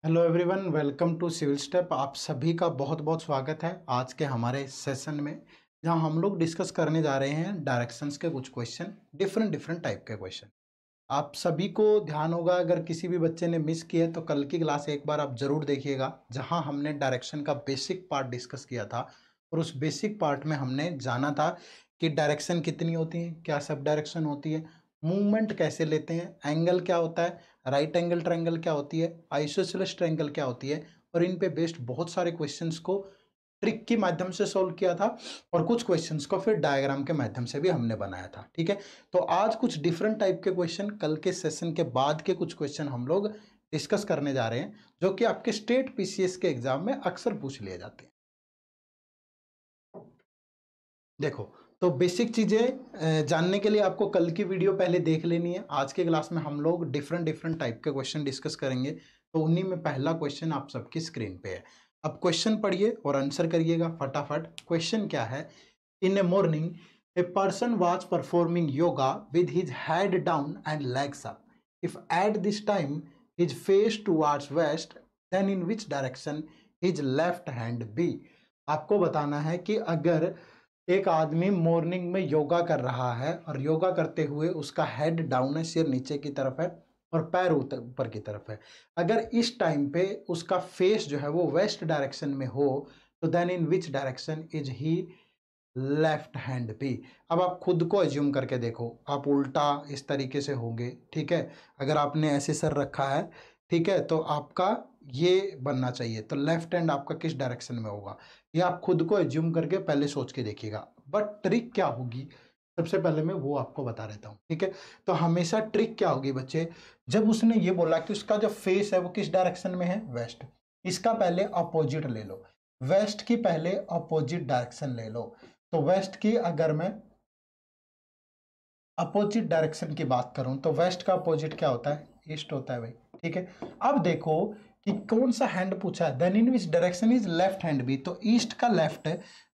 Hello everyone, welcome to civil step. आप सभी का बहुत बहुत स्वागत है आज के हमारे सेशन में, जहां हम लोग डिस्कस करने जा रहे हैं डायरेक्शंस के कुछ क्वेश्चन, डिफरेंट डिफरेंट टाइप के क्वेश्चन। आप सभी को ध्यान होगा, अगर किसी भी बच्चे ने मिस किया तो कल की क्लास एक बार आप जरूर देखिएगा, जहां हमने डायरेक्शन का बेसिक पार्ट डिस्कस किया था। और उस बेसिक पार्ट में हमने जाना था कि डायरेक्शन कितनी होती है, क्या सब डायरेक्शन होती है, मूवमेंट कैसे लेते हैं, एंगल क्या होता है, राइट एंगल ट्रायंगल क्या होती है, आइसोसेलेस ट्रायंगल क्या होती है। और इन पे बेस्ड बहुत सारे क्वेश्चंस को ट्रिक के माध्यम से सोल्व किया था, और कुछ क्वेश्चंस को फिर डायग्राम के माध्यम से भी हमने बनाया था। ठीक है, तो आज कुछ डिफरेंट टाइप के क्वेश्चन, कल के सेशन के बाद के कुछ क्वेश्चन हम लोग डिस्कस करने जा रहे हैं, जो कि आपके स्टेट पीसीएस के एग्जाम में अक्सर पूछ लिए जाते हैं। देखो, तो बेसिक चीजें जानने के लिए आपको कल की वीडियो पहले देख लेनी है। आज के क्लास में हम लोग डिफरेंट डिफरेंट टाइप के क्वेश्चन डिस्कस करेंगे, तो उन्हीं में पहला क्वेश्चन आप सबकी स्क्रीन पे है। अब क्वेश्चन पढ़िए और आंसर करिएगा फटाफट। क्वेश्चन क्या है? In a morning a person was performing yoga with his head down and legs up. If at this time his face towards west, then in which direction his left hand be. आपको बताना है कि अगर एक आदमी morning में योगा कर रहा है और योगा करते हुए उसका हेड डाउन है, सिर नीचे की तरफ है और पैर ऊपर की तरफ है, अगर इस टाइम पे उसका फेस जो है वो वेस्ट डायरेक्शन में हो, तो then in which direction is he left hand be. अब आप खुद को एज्यूम करके देखो, आप उल्टा इस तरीके से होंगे। ठीक है, अगर आपने ऐसे सर रखा है, ठीक है, तो आपका ये बनना चाहिए, तो लेफ्ट हैंड आपका किस डायरेक्शन में होगा, ये आप खुद को एज्यूम करके पहले सोच के देखिएगा। बट ट्रिक क्या होगी, सबसे पहले मैं वो आपको बता देता हूँ। ठीक है, तो हमेशा ट्रिक क्या होगी बच्चे, जब उसने ये बोला कि उसका जो फेस है वो किस डायरेक्शन में है, वेस्ट, इसका पहले अपोजिट ले लो, वेस्ट की पहले अपोजिट डायरेक्शन ले लो। तो वेस्ट की अगर मैं अपोजिट डायरेक्शन की बात करूं, तो वेस्ट का अपोजिट क्या होता है, ईस्ट होता है भाई। ठीक है, अब देखो कि कौन सा हैंड पूछा है, then in which direction is left hand be, तो ईस्ट का लेफ्ट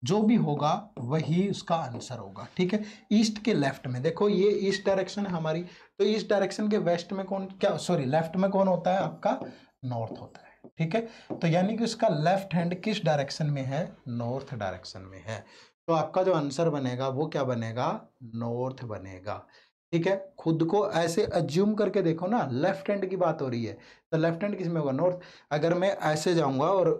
जो भी होगा वही उसका आंसर होगा। ठीक है, ईस्ट के लेफ्ट में देखो, ये ईस्ट डायरेक्शन है हमारी, तो ईस्ट डायरेक्शन के वेस्ट में कौन, क्या सॉरी, लेफ्ट में कौन होता है आपका, नॉर्थ होता है। ठीक है, तो यानी कि उसका लेफ्ट हैंड किस डायरेक्शन में है, नॉर्थ डायरेक्शन में है। तो आपका जो आंसर बनेगा वो क्या बनेगा, नॉर्थ बनेगा। ठीक है, खुद को ऐसे अज्यूम करके देखो ना, लेफ्ट हैंड की बात हो रही है, तो लेफ्ट हैंड किस में होगा, नॉर्थ। अगर मैं ऐसे जाऊंगा और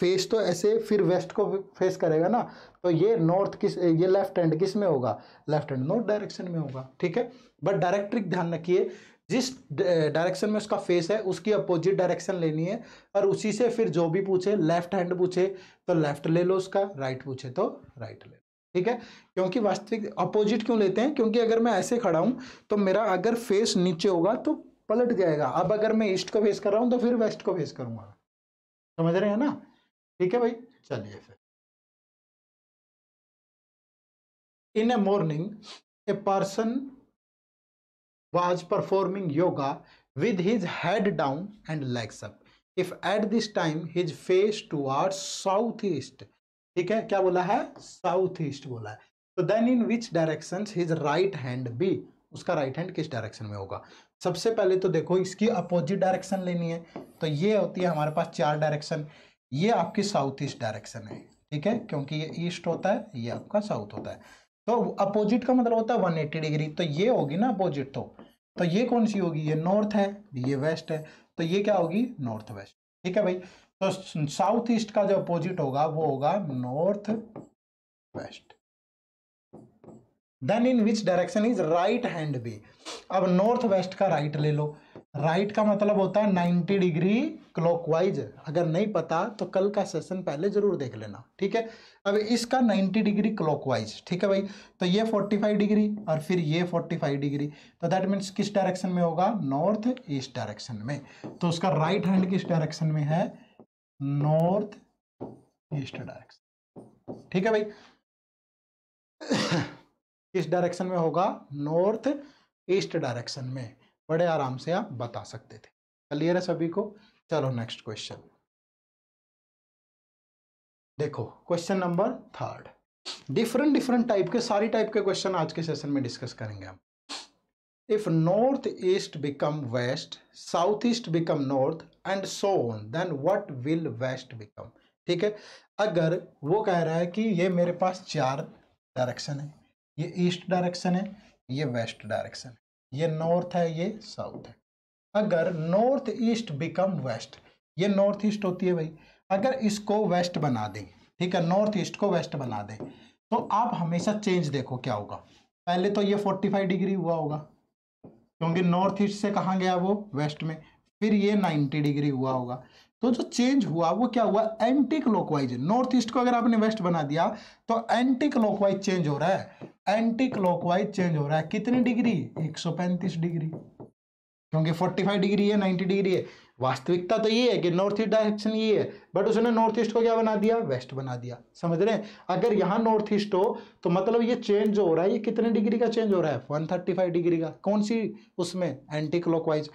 फेस तो ऐसे फिर वेस्ट को फेस करेगा ना, तो ये नॉर्थ किस, ये लेफ्ट हैंड किस में होगा, लेफ्ट हैंड नॉर्थ डायरेक्शन में होगा। ठीक है, बट डायरेक्ट ट्रिक ध्यान रखिए, जिस डायरेक्शन में उसका फेस है उसकी अपोजिट डायरेक्शन लेनी है, और उसी से फिर जो भी पूछे, लेफ्ट हैंड पूछे तो लेफ्ट ले लो उसका, राइट पूछे तो राइट ले लो। ठीक है, क्योंकि वास्तविक अपोजिट क्यों लेते हैं, क्योंकि अगर मैं ऐसे खड़ा हूं तो मेरा अगर फेस नीचे होगा तो पलट जाएगा। अब अगर मैं ईस्ट को फेस कर रहा हूं तो फिर वेस्ट को फेस करूंगा। समझ रहे हैं ना? ठीक है भाई, चलिए फिर। In a morning a person was performing yoga with his head down and legs up. If at this time his face towards southeast, ठीक है, क्या बोला है, साउथ ईस्ट बोला है, तो then in which direction his right hand be, उसका right hand किस डायरेक्शन में होगा। सबसे पहले तो देखो इसकी अपोजिट डायरेक्शन लेनी है, तो ये होती है हमारे पास चार डायरेक्शन, ये आपकी साउथ ईस्ट डायरेक्शन है। ठीक है, क्योंकि ये ईस्ट होता है, ये आपका साउथ होता है, तो अपोजिट का मतलब होता है 180 डिग्री, तो ये होगी ना अपोजिट, तो ये कौन सी होगी, ये नॉर्थ है, ये वेस्ट है, तो ये क्या होगी, नॉर्थ वेस्ट। ठीक है भाई, तो साउथ ईस्ट का जो अपोजिट होगा वो होगा north west. Then in which direction is right hand be. अब नॉर्थ वेस्ट का राइट ले लो, राइट का मतलब होता है 90 डिग्री क्लॉकवाइज। अगर नहीं पता तो कल का सेशन पहले जरूर देख लेना। ठीक है, अब इसका 90 डिग्री क्लॉकवाइज, ठीक है भाई, तो ये 45 डिग्री और फिर ये 45 डिग्री, तो दैट मीन्स किस डायरेक्शन में होगा, नॉर्थ ईस्ट डायरेक्शन में। तो उसका राइट हैंड किस डायरेक्शन में है, नॉर्थ ईस्ट डायरेक्शन। ठीक है भाई, किस डायरेक्शन में होगा, नॉर्थ ईस्ट डायरेक्शन में। बड़े आराम से आप बता सकते थे। क्लियर है सभी को? चलो नेक्स्ट क्वेश्चन देखो, question number third. Different different type के, सारी टाइप के क्वेश्चन आज के सेशन में डिस्कस करेंगे हम। If north east become west, south east become north and so on, then what will west become. ठीक है, अगर वो कह रहा है कि ये मेरे पास चार डायरेक्शन है, ये ईस्ट डायरेक्शन है, ये वेस्ट डायरेक्शन है, ये नॉर्थ है, ये साउथ है। अगर नॉर्थ ईस्ट बिकम वेस्ट, ये नॉर्थ ईस्ट होती है भाई, अगर इसको वेस्ट बना दें, ठीक है, नॉर्थ ईस्ट को वेस्ट बना दें, तो आप हमेशा चेंज देखो क्या होगा। पहले तो ये 45 डिग्री हुआ होगा, क्योंकि नॉर्थ ईस्ट से कहाँ गया वो, वेस्ट में। फिर ये 90 डिग्री हुआ होगा। तो जो चेंज हुआ वो क्या हुआ, एंटी क्लॉकवाइज। नॉर्थ ईस्ट को अगर आपने वेस्ट बना दिया तो एंटी क्लॉकवाइज चेंज हो रहा है, एंटी क्लॉकवाइज चेंज हो रहा है। कितनी डिग्री, 135 डिग्री, क्योंकि 45 डिग्री है, 90 डिग्री है। वास्तविकता तो ये है कि नॉर्थ ईस्ट डायरेक्शन ये है, बट उसने नॉर्थ ईस्ट को क्या बना दिया, वेस्ट बना दिया। समझ रहे हैं, अगर यहाँ नॉर्थ ईस्ट हो तो मतलब ये चेंज जो हो रहा है, ये कितने डिग्री का चेंज हो रहा है, 135 डिग्री का। कौन सी, उसमें एंटी क्लॉकवाइज।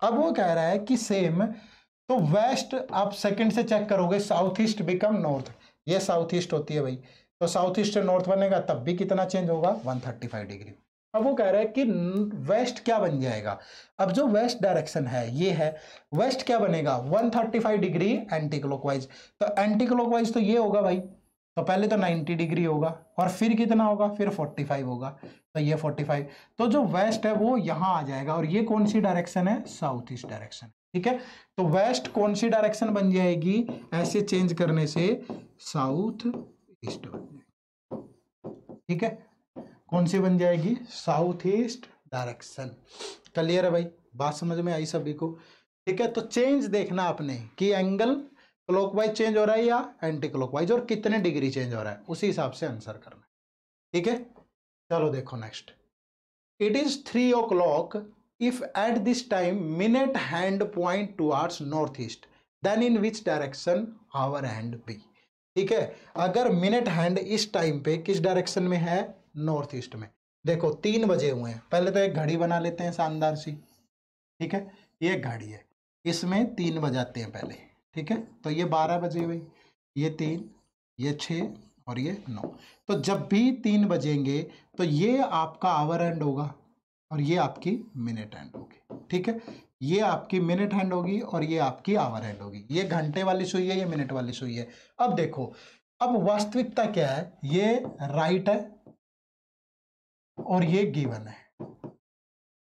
अब वो कह रहा है कि सेम, तो वेस्ट आप सेकंड से चेक करोगे, साउथ ईस्ट बिकम नॉर्थ, ये साउथ ईस्ट होती है भाई, तो साउथ ईस्ट से नॉर्थ बनेगा, तब भी कितना चेंज होगा, 135 डिग्री। अब वो कह रहा है कि वेस्ट क्या बन जाएगा। अब जो वेस्ट डायरेक्शन है ये है, वेस्ट क्या बनेगा, 135 डिग्री एंटी क्लॉकवाइज। तो एंटी क्लॉकवाइज तो ये होगा भाई, तो पहले तो 90 डिग्री होगा, और फिर कितना होगा, फिर 45 होगा, तो ये 45। तो जो वेस्ट है वो यहाँ आ जाएगा, और ये कौन सी डायरेक्शन है, साउथ ईस्ट डायरेक्शन। ठीक है, तो वेस्ट कौन सी डायरेक्शन बन जाएगी, ऐसे चेंज करने से साउथ ईस्ट बन जाएगी। ठीक है, कौन सी बन जाएगी, साउथ ईस्ट डायरेक्शन। क्लियर है भाई, बात समझ में आई सभी को। ठीक है, तो चेंज देखना आपने कि एंगल क्लॉकवाइज चेंज हो रहा है या एंटी क्लॉकवाइज, और कितने डिग्री चेंज हो रहा है, उसी हिसाब से आंसर करना। ठीक है, चलो देखो next. It is 3 o'clock if at this time minute hand point towards northeast, then in which direction hour hand be। ठीक है, अगर मिनट हैंड इस टाइम पे किस डायरेक्शन में है, नॉर्थ ईस्ट में। देखो 3 बजे हुए हैं, पहले तो एक घड़ी बना लेते हैं शानदार सी। ठीक है, ये घड़ी है, इसमें 3 बजाते हैं पहले। ठीक है, तो ये 12 बजे भाई, ये 3, ये 6 और ये 9। तो जब भी 3 बजेंगे तो ये आपका आवर एंड होगा, और ये आपकी मिनट हैंड होगी। ठीक है, ये आपकी मिनट हैंड होगी और ये आपकी आवर हैंड होगी। ये घंटे वाली सुई है, ये मिनट वाली सुई है। अब देखो, अब वास्तविकता क्या है, ये राइट है और ये गिवन है।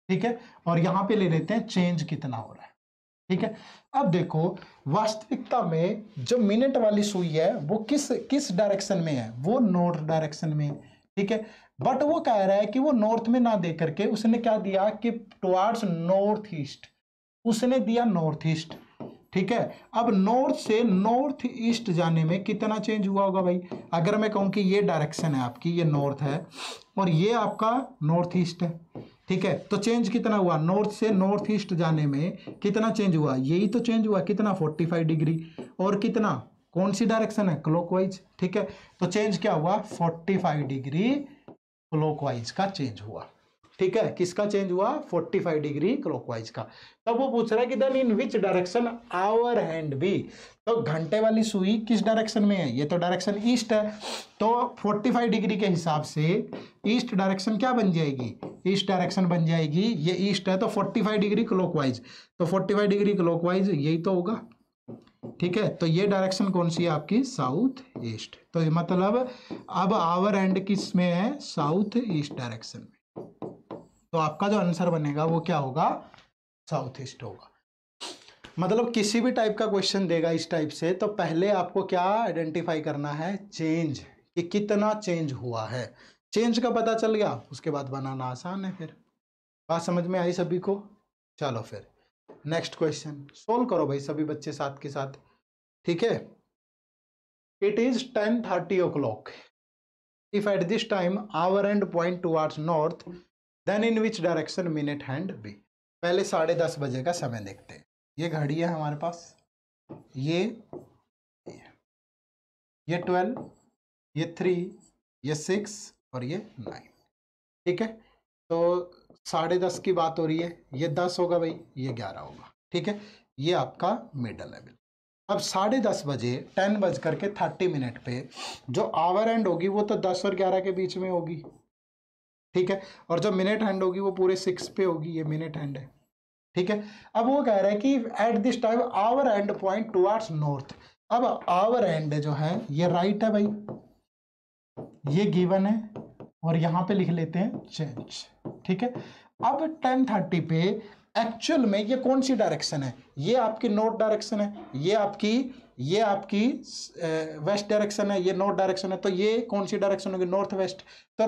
ठीक है, और यहां पे ले लेते हैं चेंज कितना हो रहा है। ठीक है, अब देखो वास्तविकता में जो मिनट वाली सुई है वो किस डायरेक्शन में है, वो नॉर्थ डायरेक्शन में है। ठीक है, बट वो कह रहा है कि वो नॉर्थ में ना दे करके उसने क्या दिया कि टुवार्ड्स नॉर्थ ईस्ट, उसने दिया नॉर्थ ईस्ट। ठीक है, अब नॉर्थ से नॉर्थ ईस्ट जाने में कितना चेंज हुआ होगा भाई। अगर मैं कहूं कि ये डायरेक्शन है आपकी, ये नॉर्थ है और ये आपका नॉर्थ ईस्ट है। ठीक है, तो चेंज कितना हुआ, नॉर्थ से नॉर्थ ईस्ट जाने में कितना चेंज हुआ, यही तो चेंज हुआ, कितना 45 डिग्री, और कितना, कौन सी डायरेक्शन है, क्लॉकवाइज। ठीक है, तो चेंज क्या हुआ, 45 डिग्री क्लॉकवाइज का चेंज हुआ। ठीक है, किसका चेंज हुआ, 45 डिग्री क्लॉकवाइज का। तब वो पूछ रहा है कि then in which direction hour hand be. तो घंटे वाली सुई किस डायरेक्शन में है, ये तो डायरेक्शन ईस्ट है, तो 45 डिग्री के हिसाब से ईस्ट डायरेक्शन क्या बन जाएगी, ईस्ट डायरेक्शन बन जाएगी। ये ईस्ट है तो 45 डिग्री क्लॉकवाइज, तो 45 डिग्री क्लॉकवाइज यही तो होगा। ठीक है, तो ये डायरेक्शन कौन सी है आपकी, साउथ ईस्ट। तो मतलब अब आवर एंड किस में है, साउथ ईस्ट डायरेक्शन में। तो आपका जो आंसर बनेगा वो क्या होगा, साउथ ईस्ट होगा। मतलब किसी भी टाइप का क्वेश्चन देगा इस टाइप से, तो पहले आपको क्या आइडेंटिफाई करना है, चेंज, कि कितना चेंज हुआ है। चेंज का पता चल गया, उसके बाद बनाना आसान है। फिर बात समझ में आई सभी को। चलो फिर नेक्स्ट क्वेश्चन सोल्व करो भाई सभी बच्चे साथ के साथ। ठीक है, it is 10:30 o'clock if at this time hour end point towards north, then in which direction minute hand be। पहले 10:30 बजे का समय देखते हैं। ये घड़ी है हमारे पास, ये 12, ये 3, ये 6 और ये 9। ठीक है, तो 10:30 की बात हो रही है, ये 10 होगा भाई, ये 11 होगा। ठीक है, ये आपका मिडल है। अब 10:30 बजे 10:30 पे जो आवर एंड होगी वो तो 10 और 11 के बीच में होगी। ठीक है। और जो मिनट हैंड होगी वो पूरे 6 पे होगी, ये मिनट हैंड है, ठीक है। अब वो कह रहा है कि eight this time our and point towards north. अब आवर एंड जो है ये राइट है भाई, ये गिवन है, और यहां पे लिख लेते हैं चेंज, ठीक है। अब 10:30 पे एक्चुअल में ये कौन सी डायरेक्शन है, ये आपकी नॉर्थ डायरेक्शन है, ये आपकी वेस्ट डायरेक्शन है, ये नॉर्थ डायरेक्शन है, तो ये कौन सी डायरेक्शन होगी, नॉर्थ वेस्ट। तो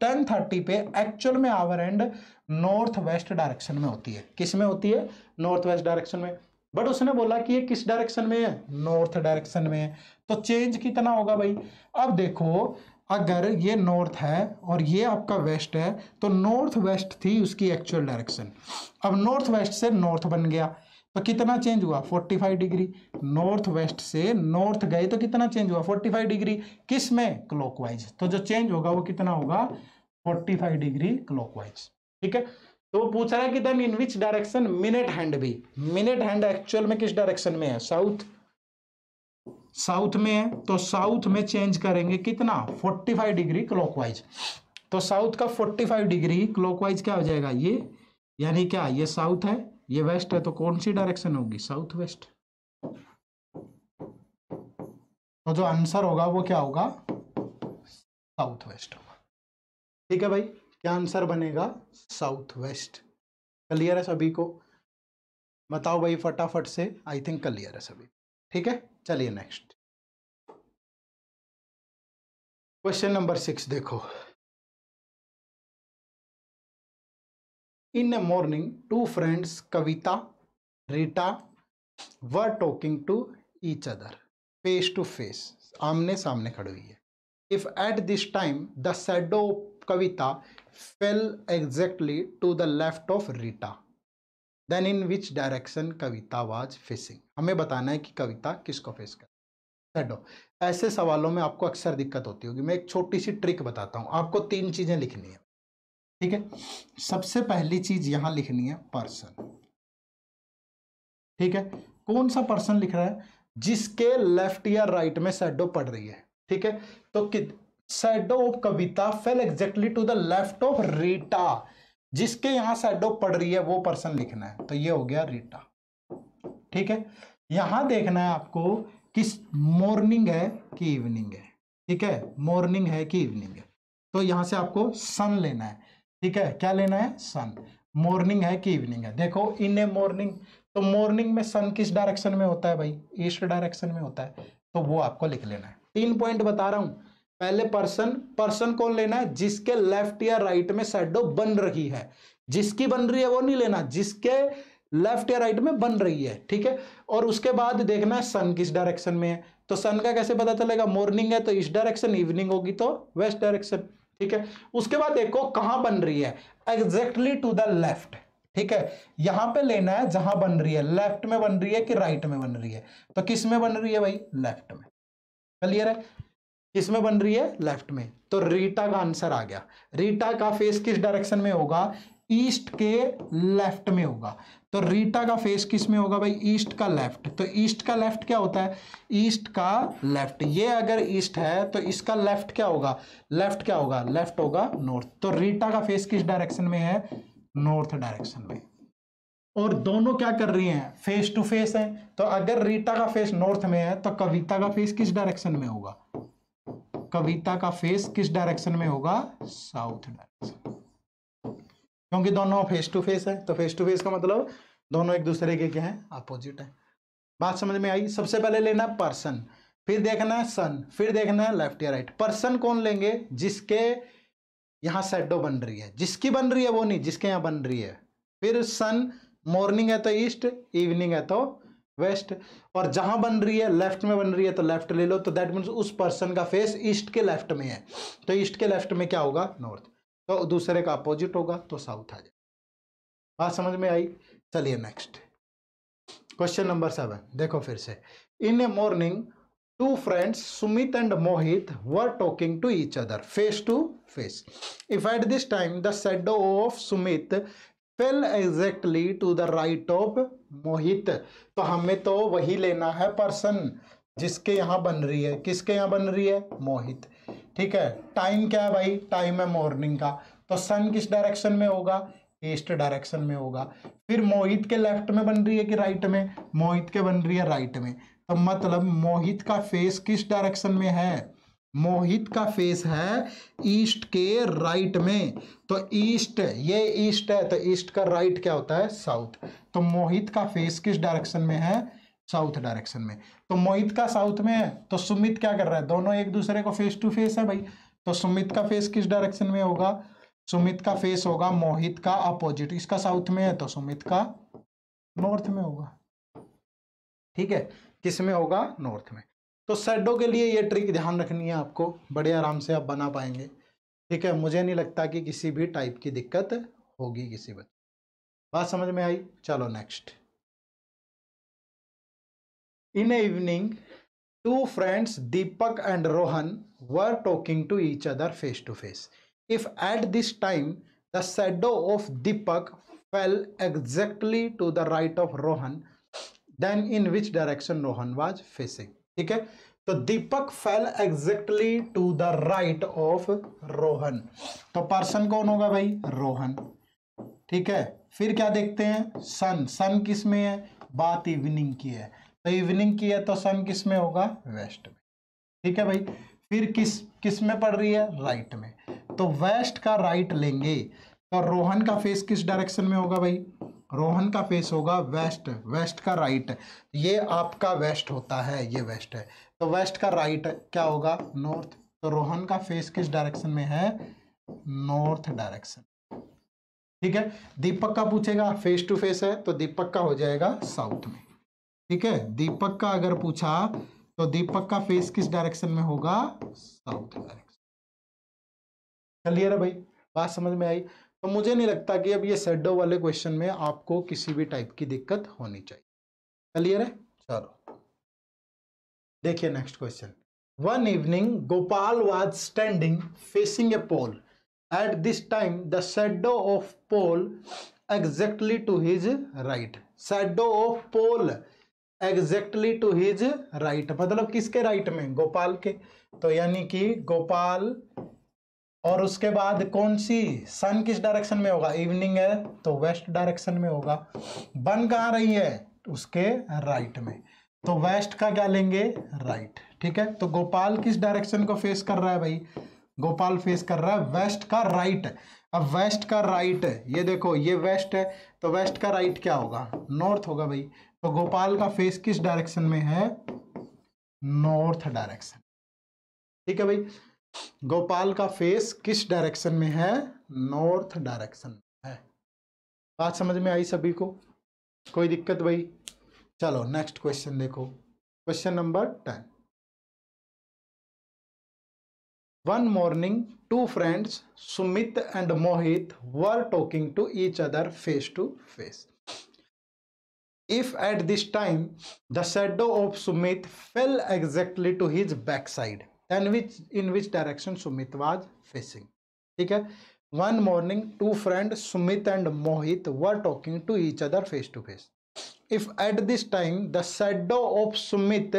10:30 पे एक्चुअल में our and north west direction में होती है, किस में होती है, नॉर्थ वेस्ट डायरेक्शन में। बट उसने बोला कि ये किस डायरेक्शन में है, नॉर्थ डायरेक्शन में है, तो चेंज कितना होगा भाई। अब देखो अगर ये नॉर्थ है और ये आपका वेस्ट है, तो नॉर्थ वेस्ट थी उसकी एक्चुअल डायरेक्शन, अब नॉर्थ वेस्ट से नॉर्थ बन गया, तो कितना चेंज हुआ, 45 डिग्री। नॉर्थ वेस्ट से नॉर्थ गए तो कितना चेंज हुआ, 45 डिग्री, किस में, क्लॉकवाइज। तो जो चेंज होगा वो कितना होगा, 45 डिग्री क्लॉकवाइज, ठीक है। तो वो पूछ रहा है कि then in which direction minute hand भी, मिनट हैंड एक्चुअल में किस डायरेक्शन में है, साउथ में है, तो साउथ में चेंज करेंगे कितना, 45 डिग्री क्लॉकवाइज। तो साउथ का 45 डिग्री क्लॉकवाइज क्या हो जाएगा, ये यानी क्या, ये साउथ है, ये वेस्ट है, तो कौन सी डायरेक्शन होगी, साउथ वेस्ट। तो जो आंसर होगा वो क्या होगा, साउथ वेस्ट होगा, ठीक है भाई। क्या आंसर बनेगा, साउथ वेस्ट। क्लियर है सभी को, बताओ भाई फटाफट से, आई थिंक क्लियर है सभी, ठीक है। चलिए नेक्स्ट क्वेश्चन नंबर 6 देखो। In a morning two friends Kavita Rita were talking to each other face to face, आमने सामने खड़ी हुई है। If at this time the shadow of Kavita fell exactly to the left of Rita, then in which direction Kavita was facing. हमें बताना है कि कविता किसको फेस कर, शैडो। ऐसे सवालों में आपको अक्सर दिक्कत होती होगी, मैं एक छोटी सी ट्रिक बताता हूं आपको, 3 चीजें लिखनी है, ठीक है। सबसे पहली चीज यहां लिखनी है पर्सन, ठीक है। कौन सा पर्सन लिख रहा है, जिसके लेफ्ट या राइट में शैडो पड़ रही है, ठीक है। तो shadow of Kavita fell exactly to the left of Rita, जिसके यहां शैडो पड़ रही है वो पर्सन लिखना है, तो ये हो गया रीटा, ठीक है। यहां देखना है आपको किस मॉर्निंग है कि इवनिंग है, ठीक है, मॉर्निंग है कि इवनिंग है। तो यहां से आपको सन लेना है, ठीक है, क्या लेना है, सन। मॉर्निंग है कि इवनिंग है, देखो इन ए मॉर्निंग, तो मॉर्निंग में सन किस डायरेक्शन में होता है भाई, ईस्ट डायरेक्शन में होता है, तो वो आपको लिख लेना है। 3 पॉइंट बता रहा हूं, पहले पर्सन कौन लेना है, जिसके लेफ्ट या राइट में शैडो बन रही है, जिसकी बन रही है वो नहीं लेना, जिसके लेफ्ट या राइट में बन रही है, ठीक है। और उसके बाद देखना है सन किस डायरेक्शन में है, तो सन का कैसे पता चलेगा, मॉर्निंग है तो ईस्ट डायरेक्शन, इवनिंग होगी तो वेस्ट डायरेक्शन, ठीक है। उसके बाद देखो कहां बन रही है, एग्जैक्टली टू द लेफ्ट, ठीक है। यहां पे लेना है जहां बन रही है, लेफ्ट में बन रही है कि राइट में बन रही है, तो किस में बन रही है भाई, लेफ्ट में। क्लियर है, किस में बन रही है, लेफ्ट में। तो रीटा का आंसर आ गया। रीटा का फेस किस डायरेक्शन में होगा, ईस्ट के लेफ्ट में होगा। तो रीटा का फेस किस में होगा भाई, ईस्ट का लेफ्ट। तो ईस्ट का लेफ्ट क्या होता है, ईस्ट का लेफ्ट। ये अगर ईस्ट है तो इसका लेफ्ट क्या होगा, लेफ्ट क्या होगा, लेफ्ट होगा नॉर्थ। तो रीटा का फेस किस डायरेक्शन में है, नॉर्थ डायरेक्शन में। और दोनों क्या कर रही हैं, फेस टू फेस है। तो अगर रीटा का फेस नॉर्थ में है तो कविता का फेस किस डायरेक्शन में होगा, कविता का फेस किस डायरेक्शन में होगा, साउथ डायरेक्शन, क्योंकि दोनों फेस टू फेस है। तो फेस टू फेस का मतलब दोनों एक दूसरे के क्या है, अपोजिट है। बात समझ में आई। सबसे पहले लेना है पर्सन, फिर देखना है सन, फिर देखना है लेफ्ट या राइट। पर्सन कौन लेंगे, जिसके यहां शैडो बन रही है, जिसकी बन रही है वो नहीं, जिसके यहां बन रही है। फिर सन, मॉर्निंग है तो ईस्ट, इवनिंग है तो वेस्ट। और जहां बन रही है, लेफ्ट में बन रही है तो लेफ्ट ले लो। तो दैट मीन्स उस पर्सन का फेस ईस्ट के लेफ्ट में है, तो ईस्ट के लेफ्ट में क्या होगा, नॉर्थ। तो दूसरे का अपोजिट होगा तो साउथ आ जाए। बात समझ में आई। चलिए नेक्स्ट क्वेश्चन नंबर 7 देखो फिर से। In a morning two friends Sumit and Mohit were talking to each other face to face. If at this time the shadow of Sumit fell exactly to the right of Mohit, तो हमें तो वही लेना है पर्सन जिसके यहां बन रही है। किसके यहां बन रही है, मोहित, ठीक है। टाइम क्या है भाई, टाइम है मॉर्निंग का, तो सन किस डायरेक्शन में होगा, ईस्ट डायरेक्शन में होगा। फिर मोहित के लेफ्ट में बन रही है कि राइट में, मोहित के बन रही है राइट में, तो मतलब मोहित का फेस किस डायरेक्शन में है, मोहित का फेस है ईस्ट के राइट में। तो ईस्ट, ये ईस्ट है तो ईस्ट का राइट क्या होता है, साउथ। तो मोहित का फेस किस डायरेक्शन में है, साउथ डायरेक्शन में। तो मोहित का साउथ में है तो सुमित क्या कर रहा है, दोनों एक दूसरे को फेस टू फेस है भाई। तो सुमित का फेस किस डायरेक्शन में होगा, सुमित का फेस होगा मोहित का अपोजिट, इसका साउथ में है तो सुमित का नॉर्थ में होगा। ठीक है, किस में होगा, नॉर्थ में। तो शैडो के लिए ये ट्रिक ध्यान रखनी है आपको, बड़े आराम से आप बना पाएंगे। ठीक है, मुझे नहीं लगता कि किसी भी टाइप की दिक्कत होगी किसी बच्चे। बात समझ में आई। चलो next. In a evening two friends Deepak and Rohan were talking to each other face to face. If at this time the shadow of Deepak fell exactly to the right of Rohan, then in which direction Rohan was facing. ठीक है, तो Deepak fell exactly to the right of Rohan, तो person कौन होगा भाई, रोहन। ठीक है, फिर क्या देखते हैं, सन, सन किस में है, बात इवनिंग की है, तो इवनिंग की है तो सन किस में होगा, वेस्ट में। ठीक है भाई, फिर किस में पड़ रही है, राइट में, तो वेस्ट का राइट लेंगे। तो रोहन का फेस किस डायरेक्शन में होगा भाई, रोहन का फेस होगा वेस्ट, वेस्ट का राइट, ये आपका वेस्ट होता है, ये वेस्ट है, तो वेस्ट का राइट क्या होगा, नॉर्थ। तो रोहन का फेस किस डायरेक्शन में है, नॉर्थ डायरेक्शन। ठीक है, दीपक का पूछेगा फेस टू फेस है तो दीपक का हो जाएगा साउथ में। ठीक है, दीपक का अगर पूछा तो दीपक का फेस किस डायरेक्शन में होगा, साउथ डायरेक्शन। क्लियर है भाई, बात समझ में आई। तो मुझे नहीं लगता कि अब ये शैडो वाले क्वेश्चन में आपको किसी भी टाइप की दिक्कत होनी चाहिए। क्लियर है, चलो देखिए next question. One evening Gopal was standing facing a pole, at this time the shadow of pole exactly to his right. Shadow of pole exactly to his right मतलब किसके राइट में, गोपाल के। तो यानी कि गोपाल और उसके बाद कौन सी, सन किस डायरेक्शन में होगा, इवनिंग है तो वेस्ट डायरेक्शन में होगा। बन कहाँ रही है, उसके राइट में, तो वेस्ट का क्या लेंगे, राइट। ठीक है, तो गोपाल किस डायरेक्शन को फेस कर रहा है भाई, गोपाल फेस कर रहा है वेस्ट का राइट। अब वेस्ट का राइट, ये देखो ये वेस्ट है तो वेस्ट का राइट क्या होगा, नॉर्थ होगा भाई। तो गोपाल का फेस किस डायरेक्शन में है, नॉर्थ डायरेक्शन। ठीक है भाई, गोपाल का फेस किस डायरेक्शन में है, नॉर्थ डायरेक्शन में है। बात समझ में आई सभी को, कोई दिक्कत भाई। चलो नेक्स्ट क्वेश्चन देखो, question number 10। One morning two friends Sumit and Mohit were talking to each other face to face. If at this time the shadow of Sumit fell exactly to his backside, then in which direction Sumit was facing? ठीक है, one morning two friends Sumit and Mohit were talking to each other face to face. If at this time the shadow of Sumit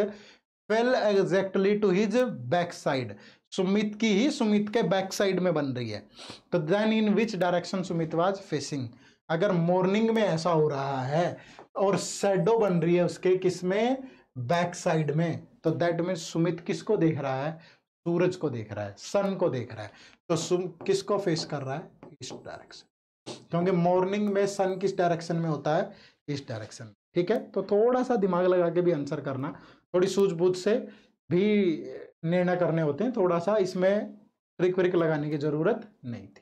fell exactly to his backside, Sumit की ही सुमित के back side में बन रही है, तो then in which direction Sumit was facing. अगर morning में ऐसा हो रहा है और शैडो बन रही है उसके किसमें, बैक साइड में, तो दैट मीन सुमित किसको देख रहा है, सूरज को देख रहा है, सन को देख रहा है। तो किसको फेस कर रहा है, ईस्ट डायरेक्शन, क्योंकि मॉर्निंग में सन किस डायरेक्शन में होता है, ईस्ट डायरेक्शन। ठीक है, तो थोड़ा सा दिमाग लगा के भी आंसर करना, थोड़ी सूझबूझ से भी निर्णय करने होते हैं, थोड़ा सा इसमें ट्रिक व्रिक लगाने की जरूरत नहीं थी।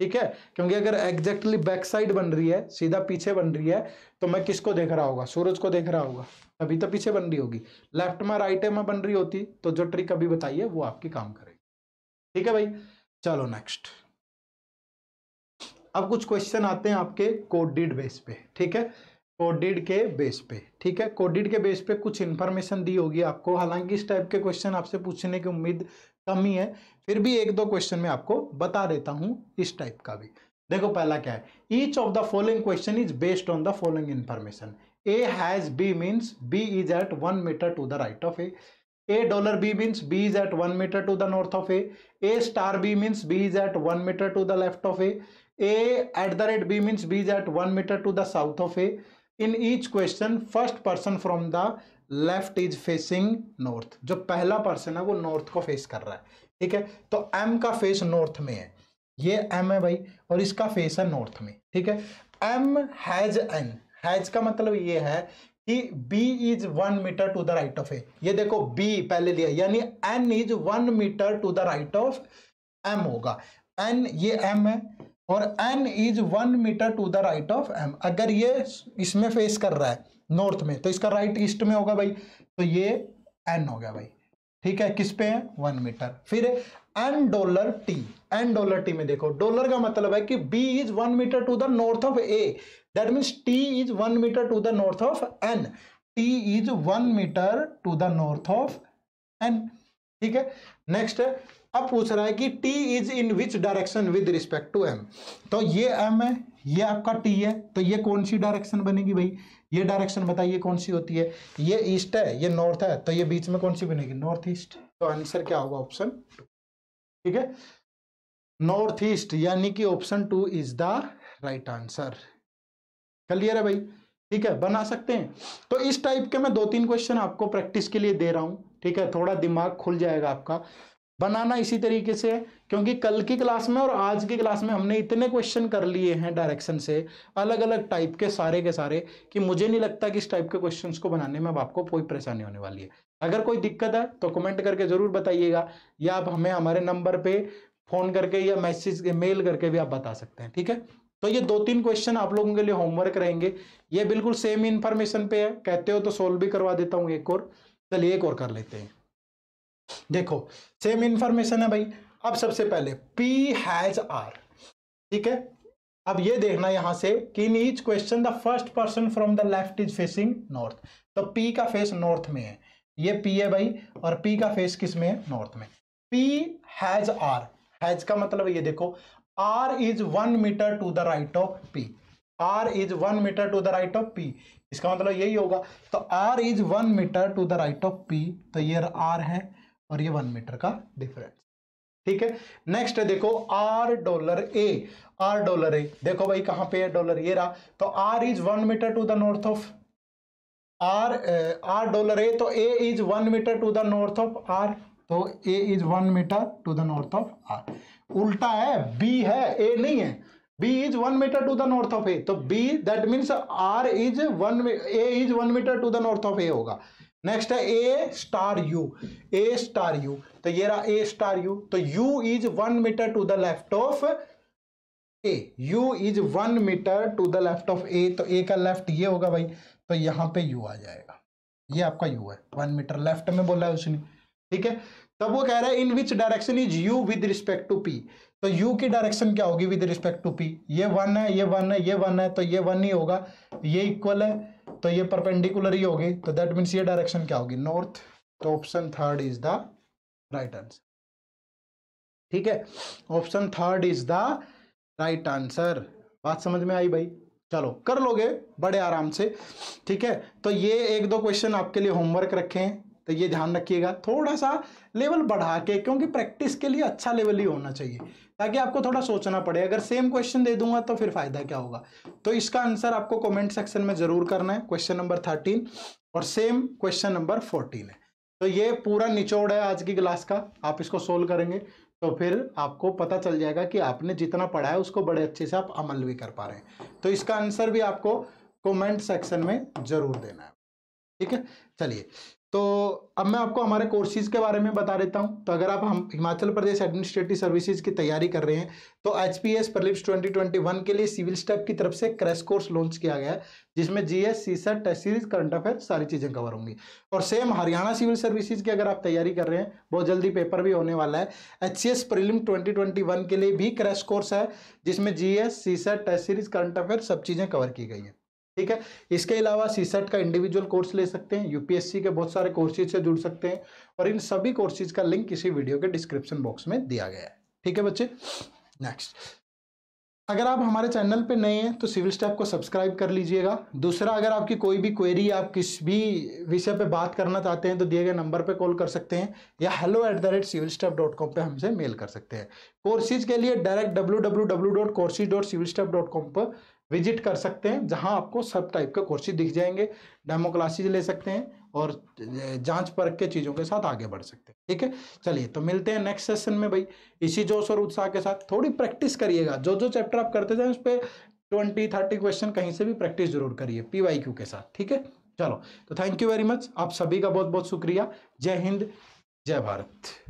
ठीक है, क्योंकि अगर एग्जैक्टली बैक साइड बन रही है, सीधा पीछे बन रही है, तो मैं किसको देख रहा होगा, सूरज को देख रहा होगा, तभी तो पीछे बन रही होगी। लेफ्ट में राइट में बन रही होती तो जो ट्रिक अभी बताइए वो आपकी काम करेगी। ठीक है भाई, चलो नेक्स्ट। अब कुछ क्वेश्चन आते हैं आपके कोडेड बेस पे। ठीक है, कोडेड के बेस पे। ठीक है, कोडेड के बेस पे कुछ इंफॉर्मेशन दी होगी आपको, हालांकि इस टाइप के क्वेश्चन आपसे पूछने की उम्मीद कम ही है, फिर भी एक दो क्वेश्चन में आपको बता देता हूं इस टाइप का भी। देखो पहला क्या है, each of the following question is based on the following information. A has B means B is at 1 metre to the right of A. $B means B is at 1 meter to the north of A. A*B means B is at 1 meter to the left of A. A@B means B is at 1 meter to the south of A. In each question, first person from the left is facing north. जो पहला person है वो north को face कर रहा है, ठीक है। तो M का फेस नॉर्थ में है, ये M है भाई, और इसका फेस है नॉर्थ में, ठीक है। M हैज N, हैज का मतलब ये है कि B is 1 metre to the right of A. ये देखो B पहले लिया, यानी N is 1 metre to the right of M होगा। N ये M है और N is 1 metre to the right of M। अगर ये इसमें फेस कर रहा है नॉर्थ में तो इसका राइट ईस्ट में होगा भाई, तो ये N हो गया भाई, ठीक है। किस पे है? 1 मीटर। फिर $N, $N में देखो, डॉलर का मतलब है कि B is 1 metre to the north of A, that means T is 1 metre to the north of N, T is 1 metre to the north of N, ठीक है। नेक्स्ट अब पूछ रहा है कि T is in which direction with respect to M। तो ये M है, ये आपका T है, तो ये कौन सी डायरेक्शन बनेगी भाई? ये डायरेक्शन बताइए कौन सी होती है? ये ईस्ट है, ये नॉर्थ है, तो ये बीच में कौन सी बनेगी? North east. तो आंसर क्या होगा? ऑप्शन 2, ठीक है, नॉर्थ ईस्ट, यानी कि option 2 is the right answer. Clear है भाई? ठीक है, बना सकते हैं। तो इस टाइप के मैं 2-3 क्वेश्चन आपको प्रैक्टिस के लिए दे रहा हूं, ठीक है, थोड़ा दिमाग खुल जाएगा आपका। बनाना इसी तरीके से है, क्योंकि कल की क्लास में और आज की क्लास में हमने इतने क्वेश्चन कर लिए हैं डायरेक्शन से, अलग अलग टाइप के सारे कि मुझे नहीं लगता कि इस टाइप के क्वेश्चंस को बनाने में अब आपको कोई परेशानी होने वाली है। अगर कोई दिक्कत है तो कमेंट करके जरूर बताइएगा, या आप हमें हमारे नंबर पे फोन करके या मैसेज मेल करके भी आप बता सकते हैं, ठीक है। तो ये 2-3 क्वेश्चन आप लोगों के लिए होमवर्क रहेंगे, ये बिल्कुल सेम इंफॉर्मेशन पे है, कहते हो तो सोल्व भी करवा देता हूँ एक और। चलिए एक और कर लेते हैं। देखो सेम इंफॉर्मेशन है भाई। अब सबसे पहले P हैज R, ठीक है। अब ये देखना यहां से कि in each question the first person from the left is facing north. तो P का फेस नॉर्थ में है, ये P है भाई, और P का फेस किस में है? नॉर्थ में। P हैज R, हैज का मतलब ये देखो, R is 1 metre to the right of P, R is 1 metre to the right of P, इसका मतलब यही होगा। तो R is 1 metre to the right of P, तो ये R है और ये 1 मीटर का डिफरेंस, ठीक है। नेक्स्ट है देखो $A, $A, देखो भाई कहां पे है डॉलर? ये रहा। तो R is 1 metre to the north of $A, तो A is 1 metre to the north of R, तो A is 1 metre to the north of R। उल्टा है, B है, A नहीं है। B is 1 metre to the north of A, तो B that means A is 1 metre to the north of A होगा। Next है A*U, A*U, तो ये रहा A*U, तो U is 1 metre to the left of A, U is 1 metre to the left of A, तो A का left ये होगा भाई, तो यहां पे U आ जाएगा, ये आपका U है, 1 मीटर लेफ्ट में बोला है उसने, ठीक है। तब वो कह रहा है in which direction is U with respect to P, तो U की डायरेक्शन क्या होगी विद रिस्पेक्ट टू P? ये 1 है, ये 1 है, ये 1 है, तो ये 1 ही होगा, ये इक्वल है, तो ये परपेंडिकुलर ही होगी, तो दैट मीन्स ये डायरेक्शन क्या होगी? नॉर्थ। तो option 3 is the right answer, ठीक है, option 3 is the right answer. बात समझ में आई भाई? चलो कर लोगे बड़े आराम से, ठीक है। तो ये 1-2 क्वेश्चन आपके लिए होमवर्क रखे हैं, तो ये ध्यान रखिएगा, थोड़ा सा लेवल बढ़ा के, क्योंकि प्रैक्टिस के लिए अच्छा लेवल ही होना चाहिए, ताकि आपको थोड़ा सोचना पड़े। अगर सेम क्वेश्चन दे दूंगा तो फिर फायदा क्या होगा? तो इसका आंसर आपको कमेंट सेक्शन में जरूर करना है, क्वेश्चन नंबर 13 और सेम क्वेश्चन नंबर 14 है। तो ये पूरा निचोड़ है आज की क्लास का, आप इसको सोल्व करेंगे तो फिर आपको पता चल जाएगा कि आपने जितना पढ़ा है उसको बड़े अच्छे से आप अमल भी कर पा रहे हैं। तो इसका आंसर भी आपको कमेंट सेक्शन में जरूर देना है, ठीक है। चलिए, तो अब मैं आपको हमारे कोर्सेज के बारे में बता देता हूं। तो अगर आप हम हिमाचल प्रदेश एडमिनिस्ट्रेटिव सर्विसेज की तैयारी कर रहे हैं तो HPS प्रीलिम्स 2021 के लिए सिविल स्टेप की तरफ से क्रैश कोर्स लॉन्च किया गया है, जिसमें GS, CSET, test series, current affair सारी चीजें कवर होंगी। और सेम हरियाणा सिविल सर्विसेज की अगर आप तैयारी कर रहे हैं, बहुत जल्दी पेपर भी होने वाला है, HCS प्रीलिम्स 2021 के लिए भी क्रैश कोर्स है, जिसमें GS, CSET, test series, current affair सब चीजें कवर की गई है, ठीक है। इसके अलावा CSET का इंडिविजुअल कोर्स ले सकते हैं, UPSC के बहुत सारे कोर्सेज से जुड़ सकते हैं, और इन सभी कोर्सेज का लिंक इसी वीडियो के डिस्क्रिप्शन बॉक्स में दिया गया है, ठीक है बच्चे। नेक्स्ट, अगर आप हमारे चैनल पे नए हैं तो सिविल स्टेप को सब्सक्राइब कर लीजिएगा। दूसरा, अगर आपकी कोई भी क्वेरी, आप किस भी विषय पे बात करना चाहते हैं तो दिए गए नंबर पे कॉल कर सकते हैं या hello@civilstep.com पे हमसे मेल कर सकते हैं। कोर्सेज के लिए डायरेक्ट www.courses.civilstep.com पर विजिट कर सकते हैं, जहां आपको सब टाइप के कोर्सेज दिख जाएंगे। डेमो क्लासेज ले सकते हैं और जांच परख के चीज़ों के साथ आगे बढ़ सकते हैं। ठीक है, चलिए तो मिलते हैं नेक्स्ट सेशन में भाई, इसी जोश और उत्साह के साथ। थोड़ी प्रैक्टिस करिएगा, जो जो चैप्टर आप करते जाए उस पर 20-30 क्वेश्चन कहीं से भी प्रैक्टिस जरूर करिए PYQ के साथ। ठीक है, चलो तो थैंक यू वेरी मच, आप सभी का बहुत बहुत शुक्रिया। जय हिंद, जय भारत।